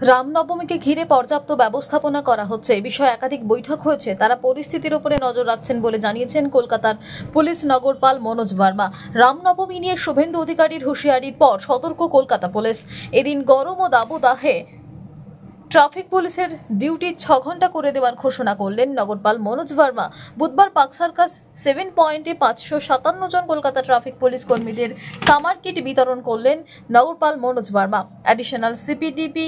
রামনবমীকে ঘিরে পর্যাপ্ত ব্যবস্থাপনা করা হচ্ছে। এই বিষয়ে একাধিক বৈঠক হয়েছে। তারা পরিস্থিতির উপরে নজর রাখছেন বলে জানিয়েছেন কলকাতার পুলিশ নগরপাল মনোজ ভার্মা। রামনবমী নিয়ে শুভেন্দু অধিকারীর হুঁশিয়ারির পর সতর্ক কলকাতা পুলিশ। এদিন গরম ও দাবদাহে ট্রাফিক পুলিশের ডিউটি 6 ঘন্টা করে দেওয়ার ঘোষণা করলেন নগরপাল মনোজ ভার্মা। বুধবার পার্ক সার্কাস 7 পয়েন্টে 557 জন কলকাতা ট্রাফিক পুলিশ কর্মীদের সামার কিট বিতরণ করলেন নগরপাল Manoj Verma. Additional CP DP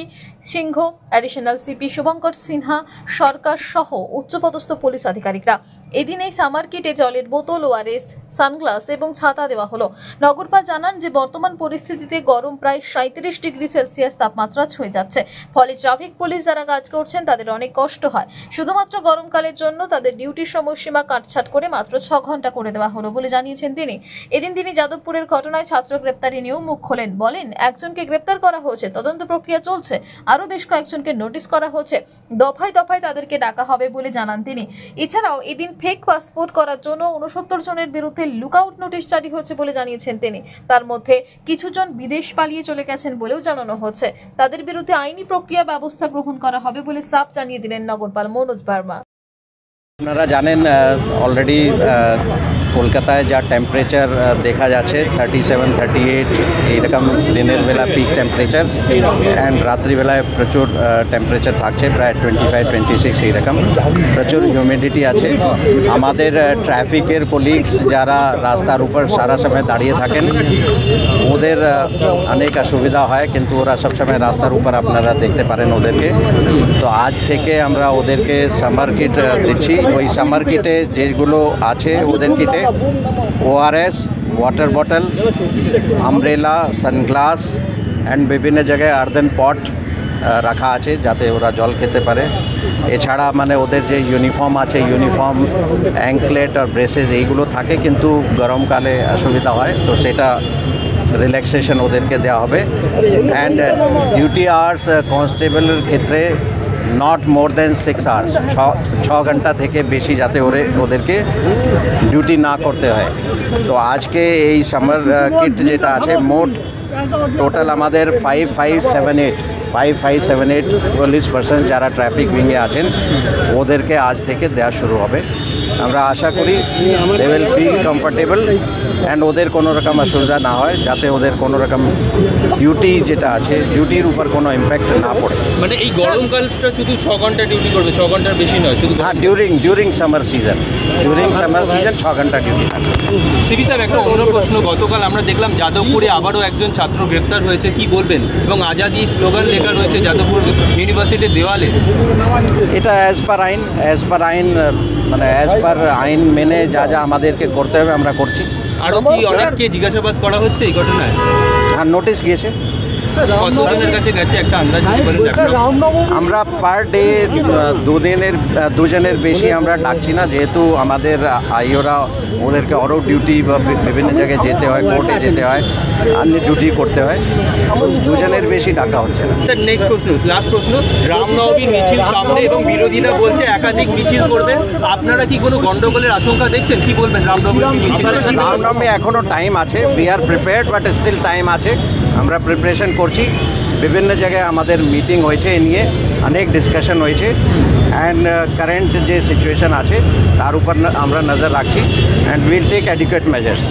Singh, additional CP Subhankar Sinha Sarkar সহ উচ্চপদস্থ পুলিশ আধিকারিকরা। এদিন এই সামার কিটে জলের বোতল, ওআরএস, সানগ্লাস এবং ছাতা দেওয়া হলো। নগরপাল জানান যে বর্তমান পরিস্থিতিতে গরম প্রায় 37 ডিগ্রি সেলসিয়াস তাপমাত্রা ছুঁয়ে যাচ্ছে। ফলে ট্রাফিক পুলিশ যারা কাজ করছেন তাদের অনেক কষ্ট হয়। শুধুমাত্র গরমকালের জন্য তাদের ডিউটির সময়সীমা কাটছাট করে মাত্র 6 ঘন্টা করে দেওয়া হলো বলে জানিয়েছেন তিনি। এদিন তিনি যাদবপুরের ঘটনায় ছাত্র গ্রেপ্তারি নিয়েও মুখ খোলেন। বলেন, একজনকে গ্রেপ্তার করা হয়েছে, তদন্ত প্রক্রিয়া চলছে, আরো বেশ কয়েকজনকে নোটিশ করা হয়েছে, দফায় দফায় তাদেরকে ডাকা হবে বলে জানান তিনি। এছাড়াও এদিন ফেক পাসপোর্ট করার জন্য 69 জনের বিরুদ্ধে লুকআউট নোটিশ জারি হয়েছে বলে জানিয়েছেন তিনি। তার মধ্যে কিছু জন বিদেশ পালিয়ে চলে গেছেন বলেও জানানো হচ্ছে। তাদের বিরুদ্ধে আইনি প্রক্রিয়া ব্যবস্থা গ্রহণ করা হবে বলে সাফ জানিয়ে দিলেন নগরপাল মনোজ ভার্মা। আপনারা জানেন অলরেডি কলকাতায় যা টেম্পারেচার দেখা যাচ্ছে 37-38 এইরকম দিনের বেলা পিক টেম্পারেচার, অ্যান্ড রাত্রিবেলায় প্রচুর টেম্পারেচার থাকছে প্রায় 25-26 এইরকম। প্রচুর হিউমিডিটি আছে। আমাদের ট্রাফিকের কলিগস যারা রাস্তার উপর সারা সময় দাঁড়িয়ে থাকেন ওদের অনেক অসুবিধা হয়, কিন্তু ওরা সবসময় রাস্তার উপর আপনারা দেখতে পারেন ওদেরকে। তো আজ থেকে আমরা ওদেরকে সামার কিট দিচ্ছি। ওই সামার কিটে যেগুলো আছে ওদের কিটে ORS, water bottle, umbrella, sunglasses and বিভিন্ন জায়গায় আর্দেন পট রাখা আছে যাতে ওরা জল খেতে পারে। এছাড়া মানে ওদের যে ইউনিফর্ম আছে, ইউনিফর্ম, অ্যাঙ্কলেট আর ব্রেসেস এইগুলো থাকে, কিন্তু গরমকালে অসুবিধা হয়, তো সেটা রিল্যাক্সেশন ওদেরকে দেওয়া হবে। অ্যান্ড ডিউটি আওয়ার্স কনস্টেবলের ক্ষেত্রে নট মোর দেন 6 আওয়ার্স, 6 ঘন্টা থেকে বেশি যাতে ওদেরকে ডিউটি না করতে হয়। তো আজকে এই সামার কিট যেটা আছে মোট টোটাল আমাদের 5578 পুলিশ পার্সন যারা ট্রাফিক উইংয়ে আছেন ওদেরকে আজ থেকে দেওয়া শুরু হবে। আমরা আশা করি they will feel comfortable and ওদের কোনো রকম অসুবিধা না হয়, যাতে ওদের কোনো রকম ডিউটি যেটা আছে ডিউটির উপর কোনো ইম্প্যাক্ট না পড়ে। মানে এই গরমকালটা শুধু 6 ঘন্টা ডিউটি করবে, 6 ঘন্টার বেশি নয় শুধু? হ্যাঁ, ডিউরিং সামার সিজন 6 ঘন্টা ডিউটি থাকবে। সিবি সাহেব, একটা অন্য প্রশ্ন, গতকাল আমরা দেখলাম যাদবপুরে আবারও একজন ছাত্র গ্রেপ্তার হয়েছে, কি বলবেন? এবং আজাদি স্লোগান লেখা রয়েছে যাদবপুর ইউনিভার্সিটির দেওয়ালে। এটা অ্যাজ পার আইন মানে অ্যাজ পার আইন মেনে যা যা আমাদেরকে করতে হবে আমরা করছি। আরও কি অনেককে জিজ্ঞাসাবাদ করা হচ্ছে এই ঘটনায়? হ্যাঁ, নোটিশ গিয়েছে। কতজনের কাছে গেছে একটা আন্দাজ বলেন? আমরা পার ডে 2 জনের বেশি আমরা ডাকছি না, যেহেতু আমাদের আইওরা ওদেরকে আরও ডিউটি বা বিভিন্ন জায়গায় যেতে হয়, কোর্টে যেতে হয়, অন্য ডিউটি করতে হয়, 2 জনের বেশি ডাকা হচ্ছে না। স্যার, নেক্সট প্রশ্ন, লাস্ট প্রশ্ন, রামনবমীর মিছিল সামনে এবং বিরোধীরা বলছে একাধিক মিছিল করবেন, আপনারা কি কোনো গন্ডগোলের আশঙ্কা দেখছেন? কি বলবেন রামনবমীর মিছিল? রামনবমী এখনও টাইম আছে, we are prepared, but still time আছে। আমরা প্রিপারেশন করছি। বিভিন্ন জায়গায় আমাদের মিটিং হয়েছে, এ নিয়ে অনেক ডিসকাশন হয়েছে, অ্যান্ড কারেন্ট যে সিচুয়েশন আছে তার উপর আমরা নজর রাখছি, and will take adequate measures.